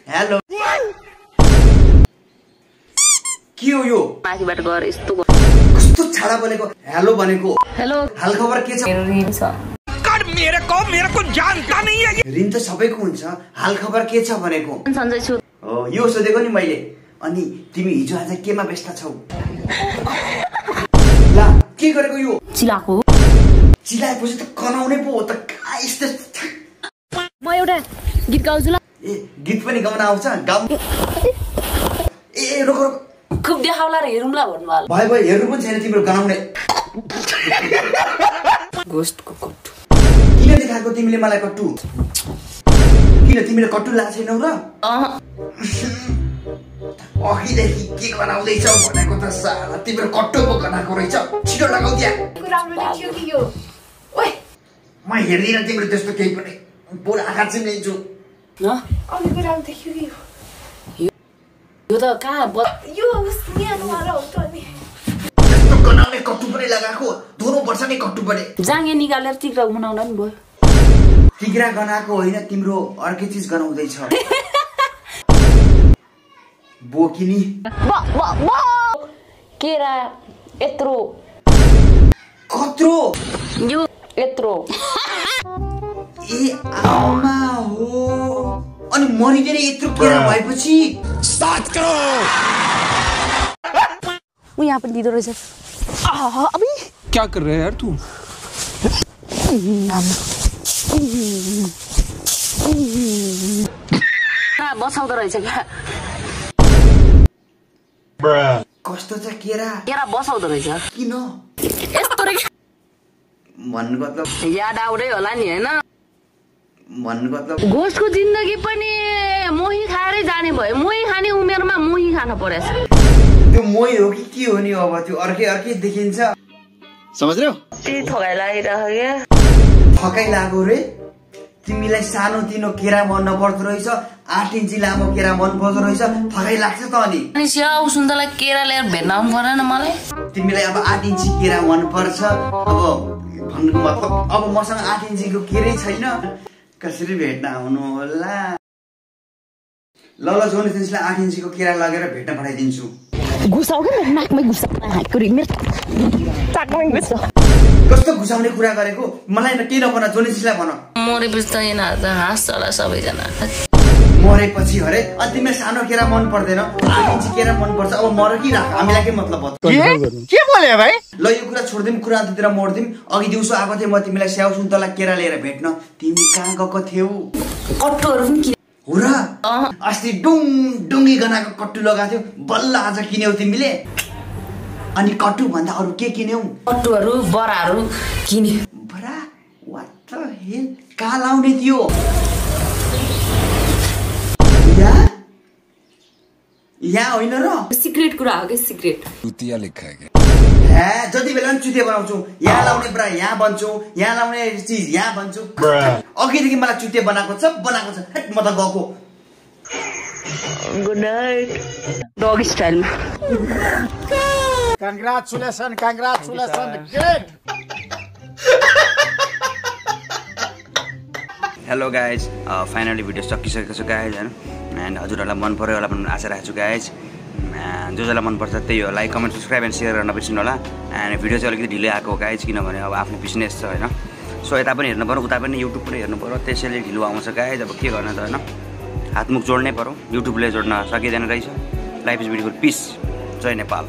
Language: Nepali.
हेलो के हो यो माथिबाट गएर यस्तो कस्तो छाडा बोलेको हेलो भनेको हेलो हाल खबर के छ रिन छ कर मेरे को जानता नहीं है रिन त सबैको हुन्छ हाल खबर के छ भनेको सन्जय छु हो यो सोधेको नि मैले अनि तिमी हिजो आज केमा व्यस्त छौ ला के गरेको यो चिलाको चिलाएपछि त कनाउने पो हो त यस्तो म एउटा गीत गाउँछु ल ए गीत पनि गाउन आउँछ गाउँ ए रोक रोक खुब देखाउला र हेरौँला भन्नुभयो भाइ भाइ हेर्नु पनि छैन तिम्रो गनाउने गोस्टको कट्टु किन देखाएको तिमीले मलाई कट्टु किन तिमीले कट्टु ला छैनौ र अघिदेखि के गनाउँदैछौ भनेको त साला तिम्रो कट्टु पो गनाएको रहेछ छिटो लगाउ त्यहाँ राम्रो देखियो कि यो ओए म हेर्दिन तिम्रो त्यस्तो केही पनि पुरा आँखा चिम्लिन्छु अलिक राम्रो देखियो कि यो त कहाँ यो न्यानोवाला हो त नि त्यस्तो गनाउने कट्टु पनि लगाएको धुनु पर्छ नि कट्टु पनि जाङ्गे निकालेर तिग्रा बनाउँदा नि भयो तिग्रा गनाएको होइन तिम्रो अर्कै चिज गनाउँदैछ बोकिनी केरा यत्रो कत्रो यो यत्रो ए आमा हो अनि मरिदिएर यत्रो केरा भएपछि 7 करोड़ उ यहाँ पनि दिदो रहेछ अबे क्या कर रहे है यार तू बसाउँदो रहेछ क्या कस्तो छ केरा केरा बसाउँदो रहेछ किन यस्तो रहेछ भन्नु मतलब याद आउँदै होला नि हैन भन्नु मतलब घोषको जिन्दगी पनि मोही खाएरै जाने भयो मोही खाने उमेरमा मोही खान परेछ त्यो मोही हो कि के हो नि अब त्यो अर्कै देखिन्छ समझ रहे हो त्यही थगाइ लागिरहेको क्या थकाइ लाग्यो रे तिमीलाई सानो तिनो केरा मन पर्दो रहेछ 8 इन्ची लामो केरा मन पर्दो रहेछ थकाइ लाग्छ त अनि स्याउ सुन्तला केरा लिएर भेट्न आउनु परेन मलाई तिमीलाई अब 8 इन्ची केरा मन पर्छ अब भन्नुको मतलब अब मसँग 8 इन्चीको केरै छैन कसरी भेट्न आउनु होला ल ल जोनी त्यसलाई 8 इन्चीको केरा लगेर भेट्न पठाइदिन्छु घुसाउ के मेरो नाकमै घुसा कुरी मेरो नाकमै घुसा कस्तो घुसाउने कुरा गरेको मलाई न के नभन जोनी त्यसलाई भन मरेपछि त यिनीहरू त हाँस्छ होला सबैजना मरेपछि अरे अनि तिमीलाई सानो केरा मन पर्दैन 8 इन्ची केरा मन पर्छ अब मर कि राख हामीलाई के मतलब हो के बोले भाई ल यो कुरा छोड्दिम कुरा अन्त्यतिर मोड्दिम अघि दिउँसो आएको थिएँ म तिमीलाई स्याउ सुन्तला केरा लिएर भेट्न तिमी कहाँ गएको थियौ कट्टुहरू पनि हो र अस्ति डुङ्गी गनाको कट्टु लगाएको थियौ बल्ल आज किन्यौ तिमीले अनि कट्टु भन्दा अरु के किन्यौ कट्टुहरू बराहरू किने बरा व्हाट द हेल कहाँ लाउने थियो यहाँ होइन र सिक्रेट कुरा हो कि सिक्रेट चुतिया लेखा है हे जति बेला पनि चुतिया बनाउँछु यहाँ लाउने ब्रा यहाँ बन्छु यहाँ लाउने चिज यहाँ बन्छु अघिदेखि मलाई चुतिया बनाएको छ हेट म त गएको गुड नाइट डग स्टाइलमा congratulation great hello guys finally video सकिसकेको छ गाइज हैन एन्ड हजुरहरूलाई मन पर्यो होला भन्ने आशा राखेको छु गाइज जो जसलाई मनपर्छ त्यही हो like comment subscribe and share गर्न बिर्सिनु होला एन्ड भिडियो चाहिँ अलिकति ढिलै आएको गाइज किनभने अब आफ्नो बिजनेस छ हैन सो यता पनि हेर्नु पर्यो उता पनि युट्युब पनि हेर्नु पर्यो त्यसैले ढिलो आउँछ गाइज अब के गर्न त हैन हातमुख जोड्नै पर्यो युट्युबले जोड्न सकिँदैन रहेछ लाइफ इज ब्युटिफुल पिस जय नेपाल